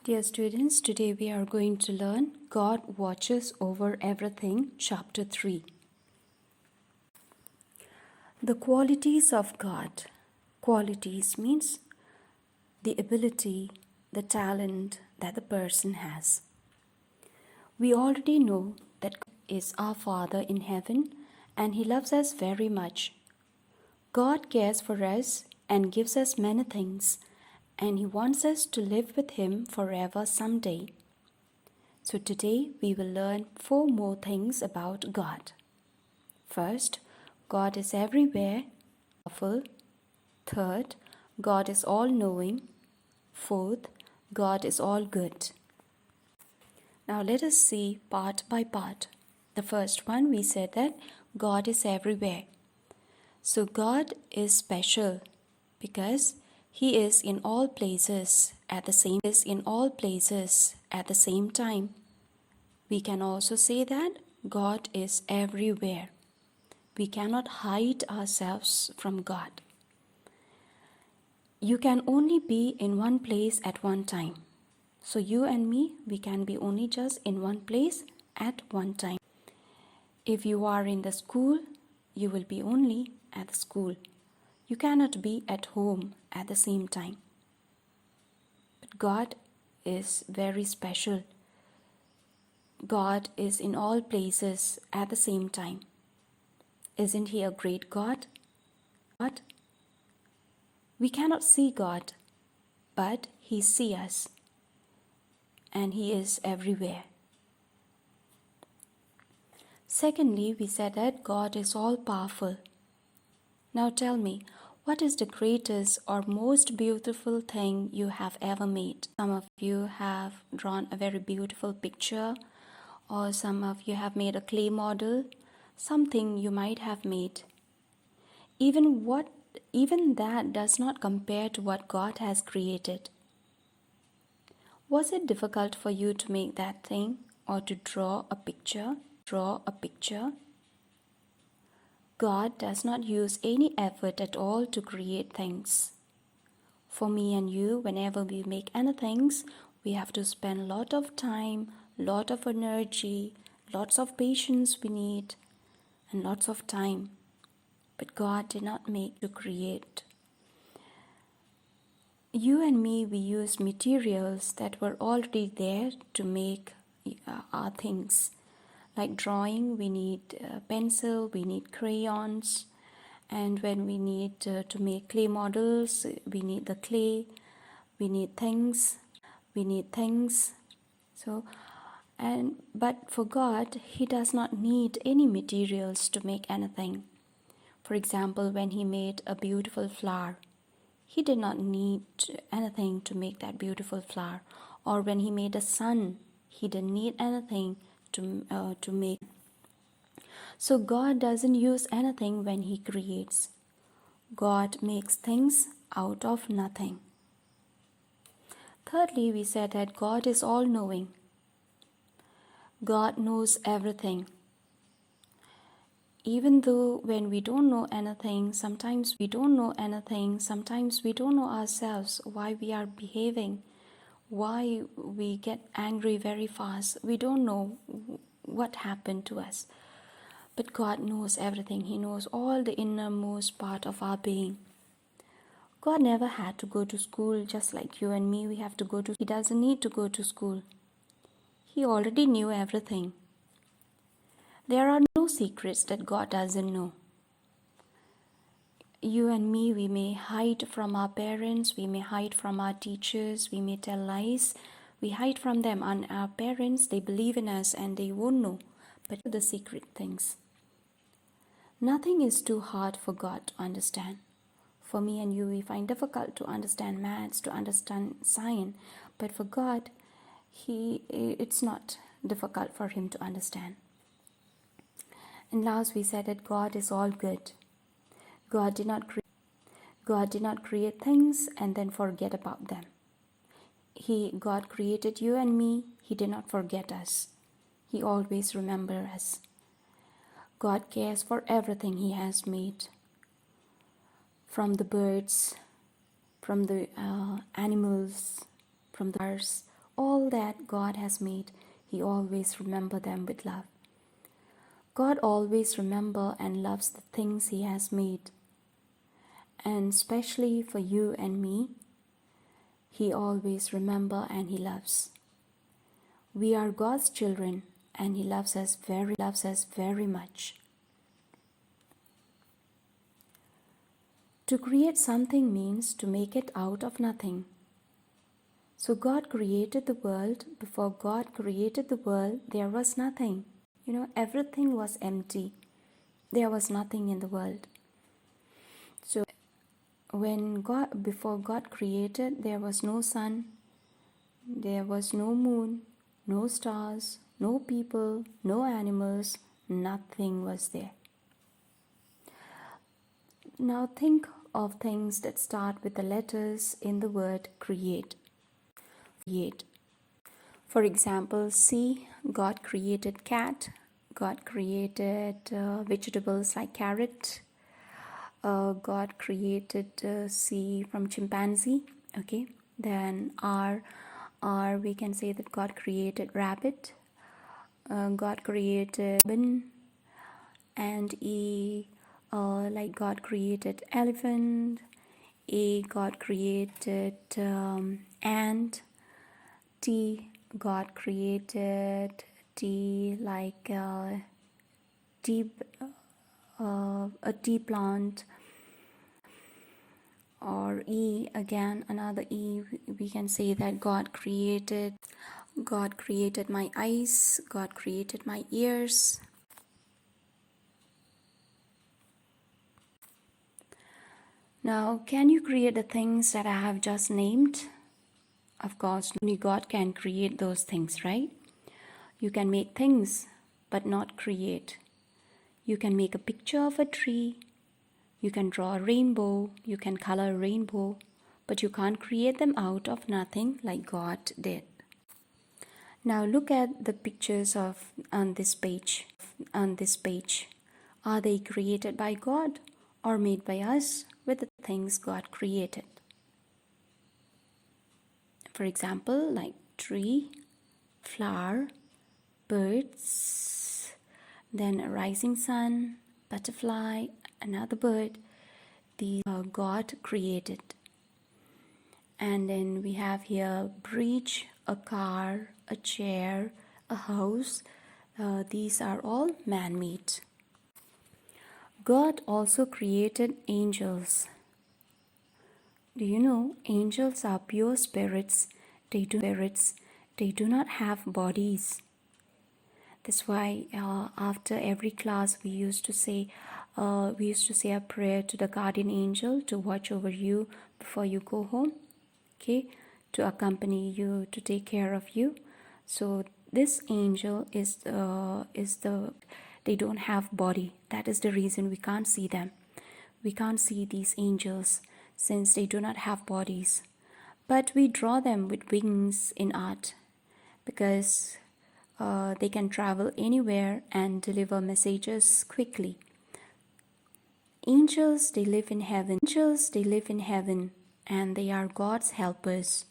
Dear students, today we are going to learn God Watches Over Everything, Chapter 3. The qualities of God. Qualities means the ability, the talent that the person has. We already know that God is our Father in heaven and He loves us very much. God cares for us and gives us many things, and He wants us to live with Him forever someday. So today we will learn 4 more things about God. First, God is everywhere, powerful. Third, God is all-knowing. Fourth, God is all good. Now let us see part by part. The first one, we said that God is everywhere. So God is special because He is in all places at the same time. We can also say that God is everywhere. We cannot hide ourselves from God. You can only be in one place at one time. So you and me, we can be only just in one place at one time. If you are in the school, you will be only at the school. You cannot be at home at the same time. But God is very special. God is in all places at the same time. Isn't He a great God? We cannot see God, but He sees us, and He is everywhere. Secondly, we said that God is all-powerful. Now tell me, what is the greatest or most beautiful thing you have ever made? Some of you have drawn a very beautiful picture, or some of you have made a clay model, something you might have made. Even that does not compare to what God has created. Was it difficult for you to make that thing or to draw a picture? God does not use any effort at all to create things. For me and you, whenever we make anything, we have to spend a lot of time, lot of energy, lots of patience we need, and lots of time. But God did not make to create. You and me, we use materials that were already there to make our things. Like drawing, we need pencil, we need crayons, and when we need to make clay models, we need the clay, we need things. But for God, He does not need any materials to make anything. For example, when He made a beautiful flower, He did not need anything to make that beautiful flower. Or when He made a sun, He didn't need anything to make. So God doesn't use anything when He creates. God makes things out of nothing. Thirdly, we said that God is all-knowing. God knows everything. Even though when we don't know anything, sometimes we don't know ourselves, why we are behaving, why we get angry very fast. We don't know what happened to us. But God knows everything. He knows all the innermost part of our being. God never had to go to school just like you and me. We have to go to. He doesn't need to go to school. He already knew everything. There are no secrets that God doesn't know. You and me, we may hide from our parents, we may hide from our teachers, we may tell lies, we hide from them, and our parents, they believe in us and they won't know, but the secret things. Nothing is too hard for God to understand. For me and you, we find difficult to understand maths, to understand science, but for God, it's not difficult for Him to understand. And last we said that God is all good. God did not create things and then forget about them. God created you and me. He did not forget us. He always remembers us. God cares for everything He has made. From the birds, from the animals, from the stars, all that God has made, He always remember them with love. God always remember and loves the things He has made. And especially for you and me, He always remember and He loves. We are God's children and He loves us very much. To create something means to make it out of nothing. So God created the world. Before God created the world, there was nothing. Everything was empty. There was nothing in the world. So before God created, there was no sun, there was no moon, no stars, no people, no animals, nothing was there. Now think of things that start with the letters in the word create. For example, C, God created cat. God created vegetables like carrot. God created C from chimpanzee. Okay. Then R, we can say that God created rabbit. God created bin. And E, like God created elephant. A, God created ant. T, God created tea, like tea, a tea plant. Or E, again another E, we can say that God created my eyes, God created my ears. Now, can you create the things that I have just named? Of course, only God can create those things, right? You can make things, but not create. You can make a picture of a tree. You can draw a rainbow. You can color a rainbow. But you can't create them out of nothing like God did. Now look at the pictures on this page. Are they created by God or made by us with the things God created? For example, like tree, flower, birds, then a rising sun, butterfly, another bird. These God created. And then we have here bridge, a car, a chair, a house. These are all man-made. God also created angels. Do you know angels are pure spirits? They do not have bodies. That's why after every class we used to say a prayer to the guardian angel to watch over you before you go home. Okay, to accompany you, to take care of you. So this angel is they don't have body. That is the reason we can't see them. We can't see these angels since they do not have bodies. But we draw them with wings in art because they can travel anywhere and deliver messages quickly. Angels, they live in heaven, and they are God's helpers.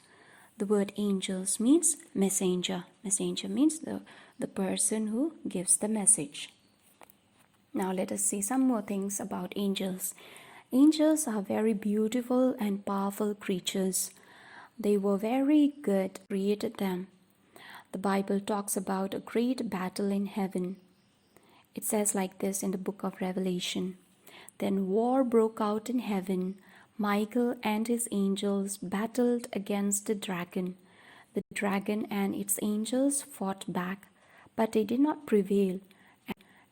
The word angels means messenger. Messenger means the person who gives the message. Now let us see some more things about angels. Angels are very beautiful and powerful creatures. They were very good, created them. The Bible talks about a great battle in heaven. It says like this in the book of Revelation. Then war broke out in heaven. Michael and his angels battled against the dragon. The dragon and its angels fought back, but they did not prevail,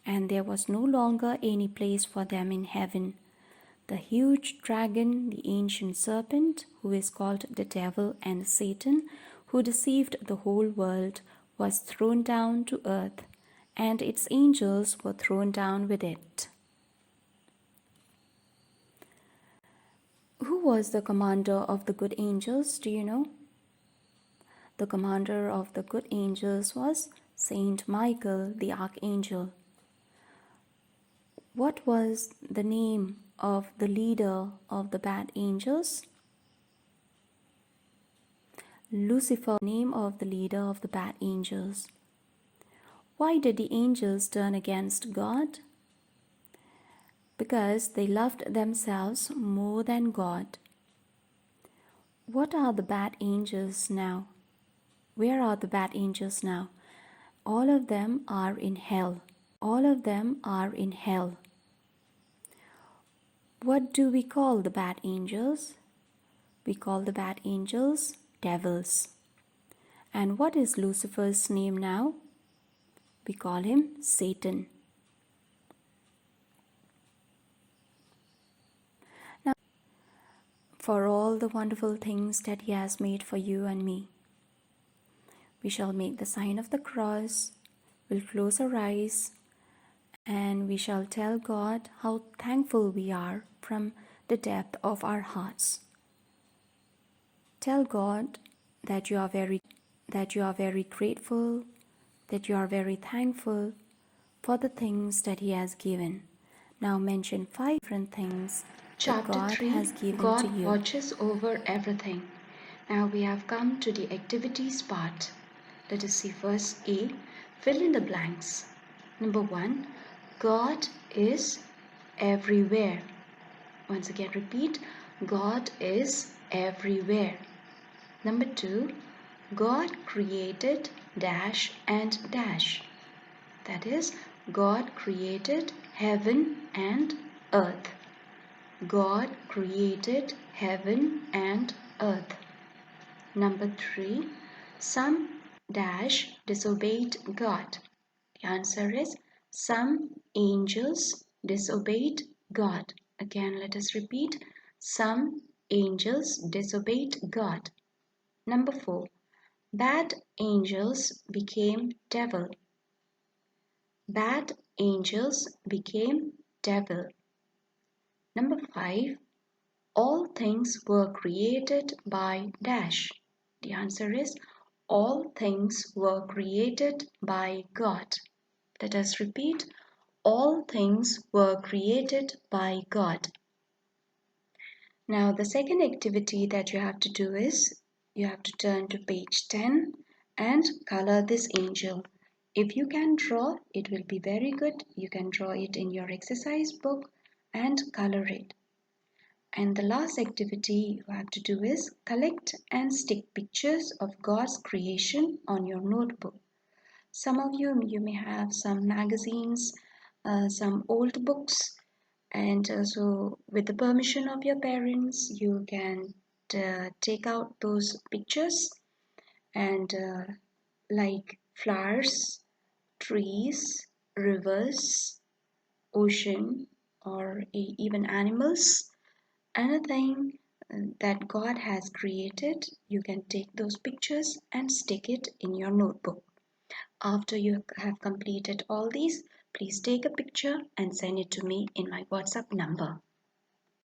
and there was no longer any place for them in heaven. The huge dragon, the ancient serpent, who is called the devil and Satan, who deceived the whole world, was thrown down to earth, and its angels were thrown down with it. Who was the commander of the good angels? Do you know? The commander of the good angels was Saint Michael, the archangel. What was the name of the leader of the bad angels? Lucifer, name of the leader of the bad angels. Why did the angels turn against God? Because they loved themselves more than God. What are the bad angels now? Where are the bad angels now? All of them are in hell. All of them are in hell. What do we call the bad angels? We call the bad angels devils. And what is Lucifer's name now? We call him Satan. Now, for all the wonderful things that he has made for you and me, we shall make the sign of the cross, we'll close our eyes, and we shall tell God how thankful we are from the depth of our hearts. Tell God that you are very grateful, that you are very thankful for the things that he has given. Now mention 5 different things that God has given God to you. watches over everything. Now we have come to the activities part. Let us see first A. Fill in the blanks. Number 1. God is everywhere. Once again repeat. God is everywhere. Number 2. God created dash and dash. That is, God created heaven and earth. God created heaven and earth. Number 3. Some dash disobeyed God. The answer is some angels disobeyed God. Again, let us repeat. Some angels disobeyed God. Number 4. Bad angels became devil. Bad angels became devil. Number 5. All things were created by dash. The answer is all things were created by God. Let us repeat. All things were created by God. Now the second activity that you have to do is you have to turn to page 10 and color this angel. If you can draw, it will be very good. You can draw it in your exercise book and color it. And the last activity you have to do is collect and stick pictures of God's creation on your notebook. Some of you may have some magazines, some old books, and so with the permission of your parents, you can take out those pictures and like flowers, trees, rivers, ocean, or even animals. Anything that God has created, you can take those pictures and stick it in your notebook. After you have completed all these, please take a picture and send it to me in my WhatsApp number.